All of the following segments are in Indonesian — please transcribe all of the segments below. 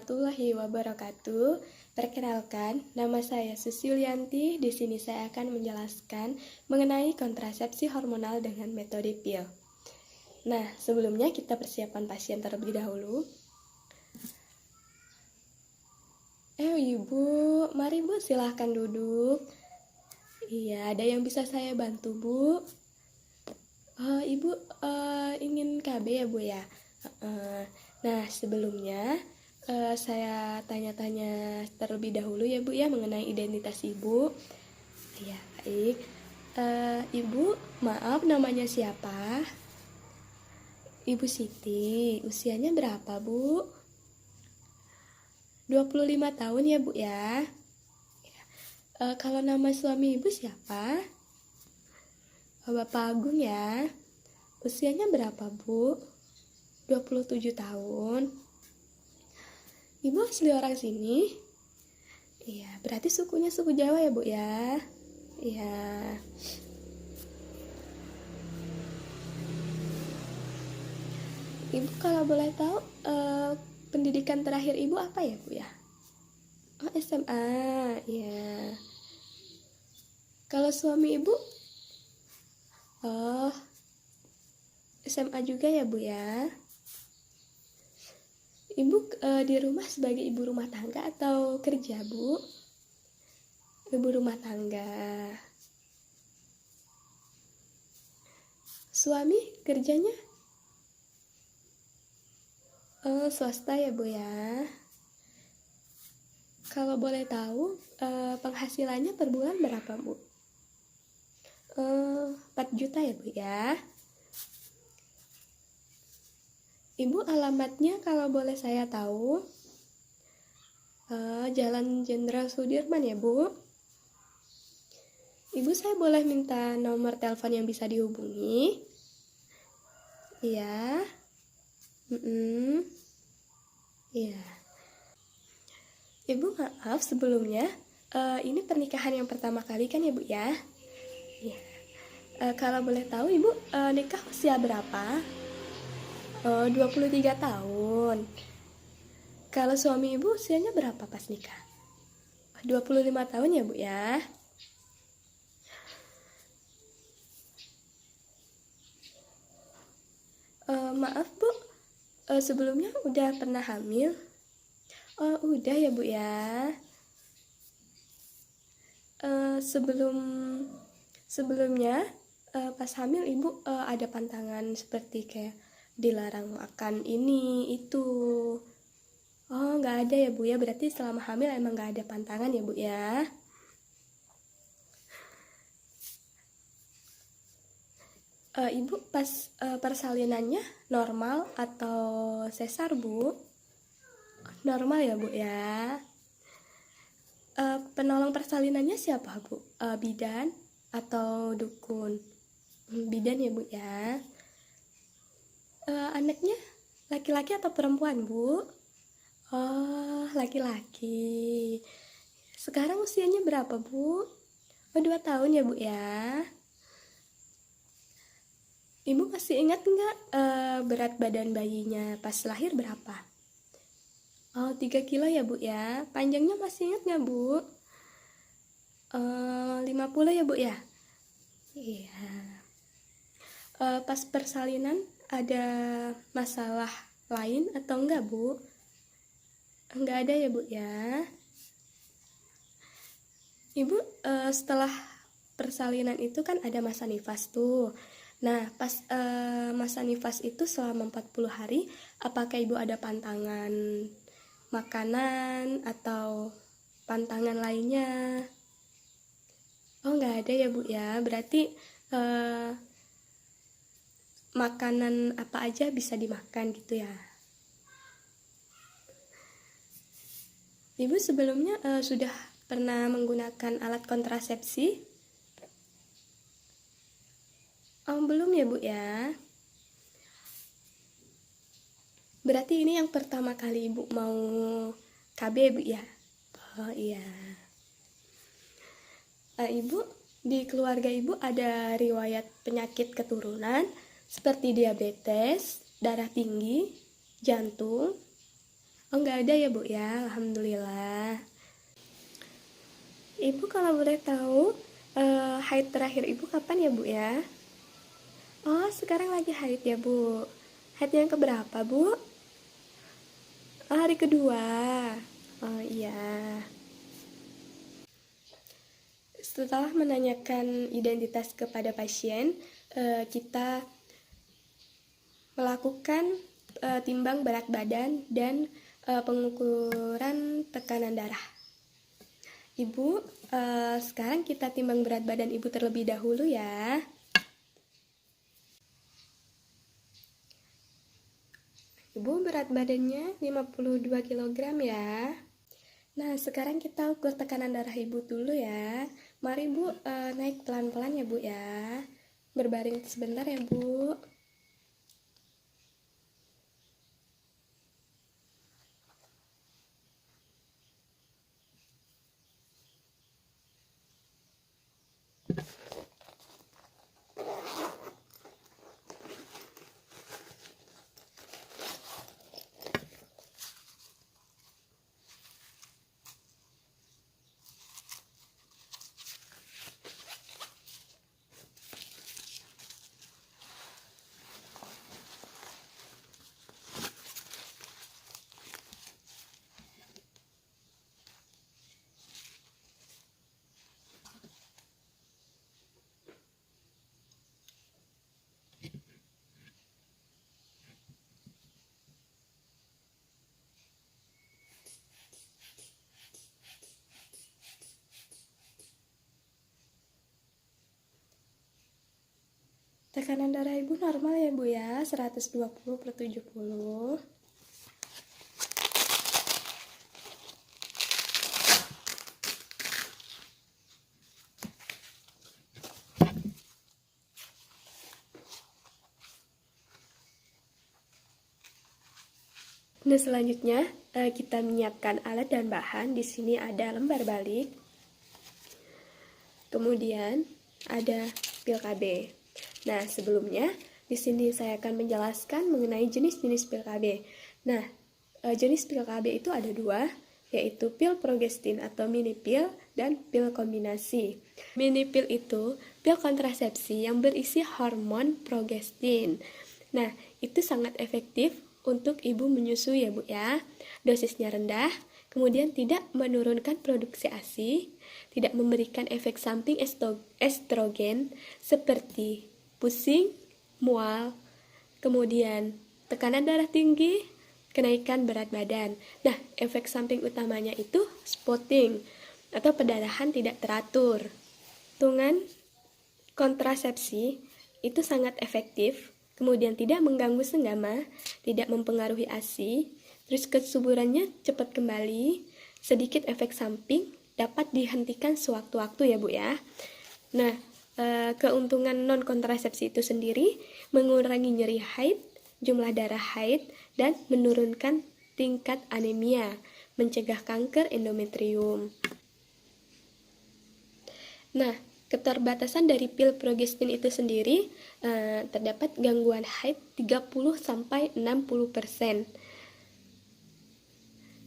warahmatullahi wabarakatuh. Perkenalkan, nama saya Susi Yulianti. Di sini saya akan menjelaskan mengenai kontrasepsi hormonal dengan metode pil. Nah, sebelumnya kita persiapan pasien terlebih dahulu. Ibu, mari Bu, silahkan duduk. Iya, ada yang bisa saya bantu, Bu? Ibu ingin KB ya, Bu ya? Nah, sebelumnya saya tanya-tanya terlebih dahulu ya Bu ya mengenai identitas Ibu. Ya, baik. Ibu, maaf namanya siapa? Ibu Siti, usianya berapa Bu? 25 tahun ya Bu ya? Kalau nama suami Ibu siapa? Bapak Agung ya. Usianya berapa Bu? 27 tahun. Ibu asli orang sini? Iya, berarti sukunya suku Jawa ya Bu ya? Iya. Ibu kalau boleh tahu pendidikan terakhir Ibu apa ya Bu ya? Oh, SMA. Iya. Kalau suami Ibu? Oh, SMA juga ya Bu ya? Ibu di rumah sebagai ibu rumah tangga atau kerja, Bu? Ibu rumah tangga. Suami kerjanya? Swasta ya, Bu ya? Kalau boleh tahu, penghasilannya per bulan berapa, Bu? 4 juta ya, Bu ya? Ibu alamatnya kalau boleh saya tahu? Jalan Jenderal Sudirman ya Bu? Ibu saya boleh minta nomor telepon yang bisa dihubungi? Iya. Iya. Ibu maaf sebelumnya, ini pernikahan yang pertama kali kan ya Bu ya? Iya. Kalau boleh tahu Ibu nikah usia berapa? 23 tahun. Kalau suami Ibu usianya berapa pas nikah? 25 tahun ya Bu ya? Maaf Bu, sebelumnya udah pernah hamil? Oh udah ya Bu ya? Sebelumnya pas hamil Ibu ada pantangan seperti kayak dilarang makan ini, itu. Oh, nggak ada ya Bu ya, berarti selama hamil emang nggak ada pantangan ya Bu ya. Ibu pas persalinannya normal atau sesar Bu? Normal ya Bu ya. Penolong persalinannya siapa Bu? Bidan atau dukun? Bidan ya Bu ya. Anaknya laki-laki atau perempuan Bu? Oh, laki-laki. Sekarang usianya berapa Bu? 2 tahun ya Bu ya. Ibu masih ingat nggak berat badan bayinya pas lahir berapa? Oh, 3 kilo ya Bu ya. Panjangnya masih ingat nggak Bu? 50 ya Bu ya? Iya. Pas persalinan ada masalah lain atau enggak Bu? Enggak ada ya Bu ya. Ibu setelah persalinan itu kan ada masa nifas tuh. Nah pas masa nifas itu selama 40 hari, apakah Ibu ada pantangan makanan atau pantangan lainnya? Oh enggak ada ya Bu ya, berarti makanan apa aja bisa dimakan gitu ya. Ibu sebelumnya sudah pernah menggunakan alat kontrasepsi? Oh, belum ya Bu ya. Berarti ini yang pertama kali Ibu mau KB Bu ya? Oh iya. Ibu, di keluarga Ibu ada riwayat penyakit keturunan seperti diabetes, darah tinggi, jantung? Oh, nggak ada ya Bu ya, Alhamdulillah. Ibu kalau boleh tahu, haid terakhir Ibu kapan ya Bu ya? Oh, sekarang lagi haid ya Bu. Haid yang keberapa Bu? Oh, hari kedua. Oh iya. Setelah menanyakan identitas kepada pasien, kita melakukan timbang berat badan dan pengukuran tekanan darah. Ibu, sekarang kita timbang berat badan Ibu terlebih dahulu ya. Ibu berat badannya 52 kg ya. Nah, sekarang kita ukur tekanan darah Ibu dulu ya. Mari Bu, naik pelan-pelan ya Bu ya. Berbaring sebentar ya Bu. Tekanan darah Ibu normal ya Bu ya, 120/70. Nah, selanjutnya kita menyiapkan alat dan bahan. Di sini ada lembar balik. Kemudian ada pil KB. Nah, sebelumnya di sini saya akan menjelaskan mengenai jenis-jenis pil KB. Nah, jenis pil KB itu ada dua, yaitu pil progestin atau mini pil dan pil kombinasi. Mini pil itu pil kontrasepsi yang berisi hormon progestin. Nah, itu sangat efektif untuk ibu menyusui ya Bu ya. Dosisnya rendah, kemudian tidak menurunkan produksi ASI, tidak memberikan efek samping estrogen seperti pusing, mual, kemudian tekanan darah tinggi, kenaikan berat badan. Nah, efek samping utamanya itu spotting atau perdarahan tidak teratur. Hitungan kontrasepsi itu sangat efektif, kemudian tidak mengganggu senggama, tidak mempengaruhi ASI, terus kesuburannya cepat kembali, sedikit efek samping, dapat dihentikan sewaktu-waktu ya Bu ya. Nah, keuntungan non kontrasepsi itu sendiri mengurangi nyeri haid, jumlah darah haid, dan menurunkan tingkat anemia, mencegah kanker endometrium. Nah, keterbatasan dari pil progestin itu sendiri terdapat gangguan haid 30-60%.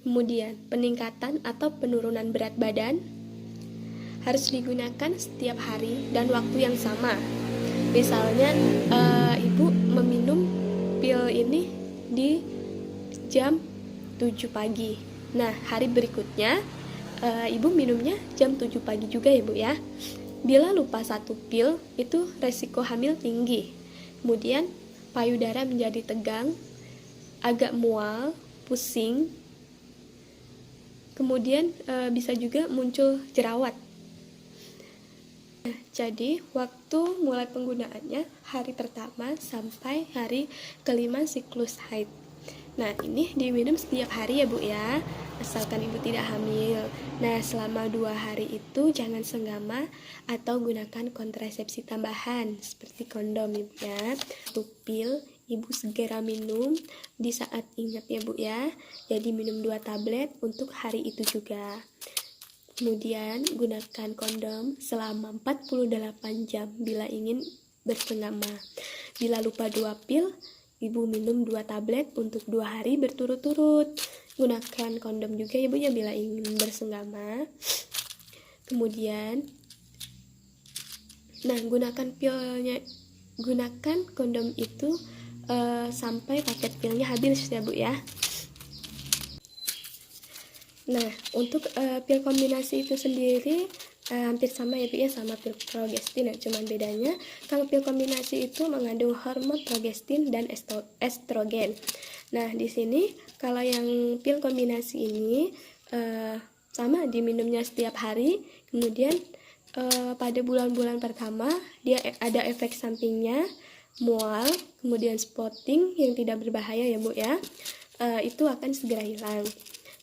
Kemudian, peningkatan atau penurunan berat badan harus digunakan setiap hari dan waktu yang sama. Misalnya, ibu meminum pil ini di jam 7 pagi. Nah, hari berikutnya, ibu minumnya jam 7 pagi juga ya Bu ya. Bila lupa satu pil, itu resiko hamil tinggi. Kemudian, payudara menjadi tegang, agak mual, pusing. Kemudian, bisa juga muncul jerawat. Nah, jadi, waktu mulai penggunaannya hari pertama sampai hari kelima siklus haid. Nah, ini diminum setiap hari ya Bu ya, asalkan ibu tidak hamil. Nah, selama 2 hari itu jangan senggama atau gunakan kontrasepsi tambahan seperti kondom ibu ya. Untuk pil, ibu segera minum di saat ingat ya Bu ya. Jadi minum 2 tablet untuk hari itu juga. Kemudian gunakan kondom selama 48 jam bila ingin bersenggama. Bila lupa 2 pil, ibu minum 2 tablet untuk 2 hari berturut-turut. Gunakan kondom juga ya bu ya bila ingin bersenggama. Kemudian gunakan kondom itu sampai paket pilnya habis ya bu ya. Nah, untuk pil kombinasi itu sendiri hampir sama ya Bu ya, sama pil progestin ya, cuman bedanya kalau pil kombinasi itu mengandung hormon progestin dan estrogen. Nah, di sini kalau yang pil kombinasi ini sama diminumnya setiap hari, kemudian pada bulan-bulan pertama dia ada efek sampingnya, mual, kemudian spotting yang tidak berbahaya ya Bu ya, itu akan segera hilang.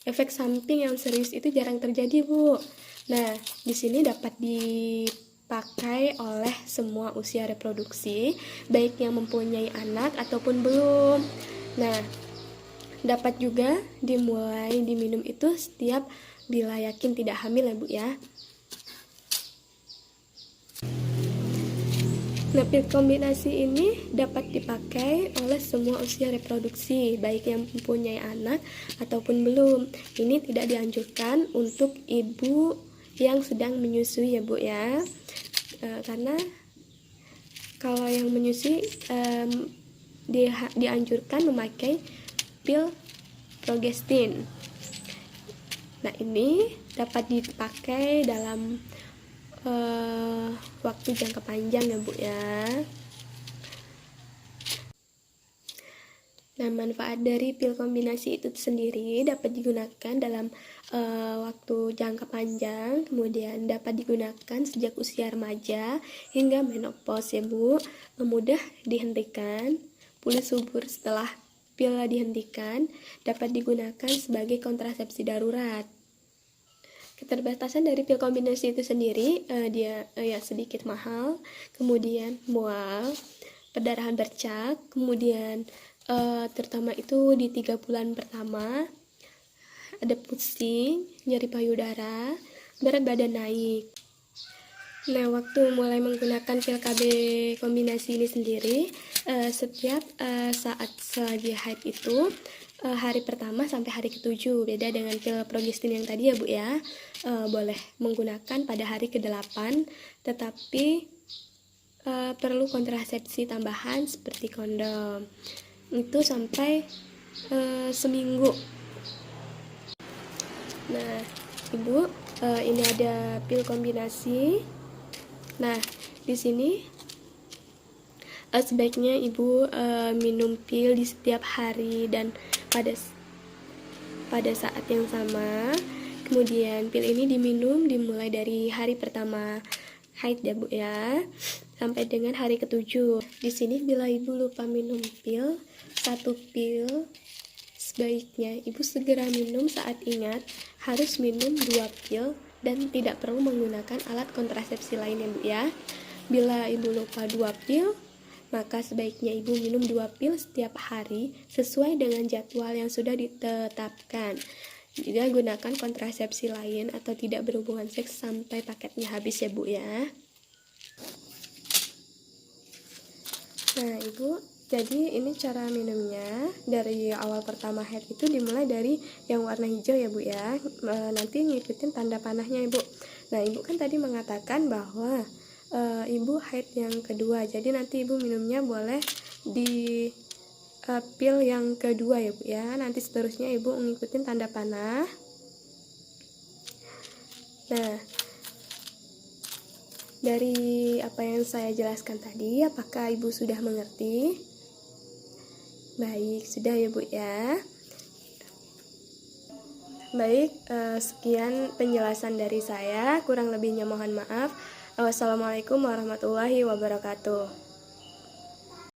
Efek samping yang serius itu jarang terjadi Bu. Nah, di sini dapat dipakai oleh semua usia reproduksi, baik yang mempunyai anak ataupun belum. Nah, dapat juga dimulai diminum itu setiap bila yakin tidak hamil ya Bu ya. Nah, pil kombinasi ini dapat dipakai oleh semua usia reproduksi, baik yang mempunyai anak ataupun belum. Ini tidak dianjurkan untuk ibu yang sedang menyusui ya Bu ya, karena kalau yang menyusui dianjurkan memakai pil progestin. Nah, ini dapat dipakai dalam waktu jangka panjang ya Bu ya. Nah, manfaat dari pil kombinasi itu sendiri dapat digunakan dalam waktu jangka panjang, kemudian dapat digunakan sejak usia remaja hingga menopause ya Bu. Mudah dihentikan, pulih subur setelah pil dihentikan, dapat digunakan sebagai kontrasepsi darurat. Keterbatasan dari pil kombinasi itu sendiri, dia sedikit mahal, kemudian mual, perdarahan bercak, kemudian terutama itu di 3 bulan pertama ada pusing, nyeri payudara, berat badan naik. Nah, waktu mulai menggunakan pil KB kombinasi ini sendiri, setiap saat selagi haid itu hari pertama sampai hari ke-7, beda dengan pil progestin yang tadi ya Bu ya. Boleh menggunakan pada hari ke-8, tetapi perlu kontrasepsi tambahan seperti kondom. Itu sampai seminggu. Nah, Ibu, ini ada pil kombinasi. Nah, di sini sebaiknya Ibu minum pil di setiap hari dan pada saat yang sama. Kemudian pil ini diminum dimulai dari hari pertama haid ya Bu ya, sampai dengan hari ke-7. Di sini bila Ibu lupa minum pil, 1 pil, sebaiknya Ibu segera minum saat ingat harus minum 2 pil dan tidak perlu menggunakan alat kontrasepsi lain ya Bu ya. Bila Ibu lupa 2 pil, maka sebaiknya Ibu minum 2 pil setiap hari sesuai dengan jadwal yang sudah ditetapkan. Tidak gunakan kontrasepsi lain atau tidak berhubungan seks sampai paketnya habis ya Bu ya. Nah Ibu, jadi ini cara minumnya. Dari awal pertama haid itu dimulai dari yang warna hijau ya Bu ya. Nanti ngikutin tanda panahnya Ibu. Nah Ibu kan tadi mengatakan bahwa Ibu haid yang kedua, jadi nanti Ibu minumnya boleh di pil yang kedua ya Bu ya. Nanti seterusnya Ibu ngikutin tanda panah. Nah, dari apa yang saya jelaskan tadi, apakah Ibu sudah mengerti? Baik, sudah ya Bu ya. Baik, sekian penjelasan dari saya, kurang lebihnya mohon maaf. Wassalamualaikum warahmatullahi wabarakatuh.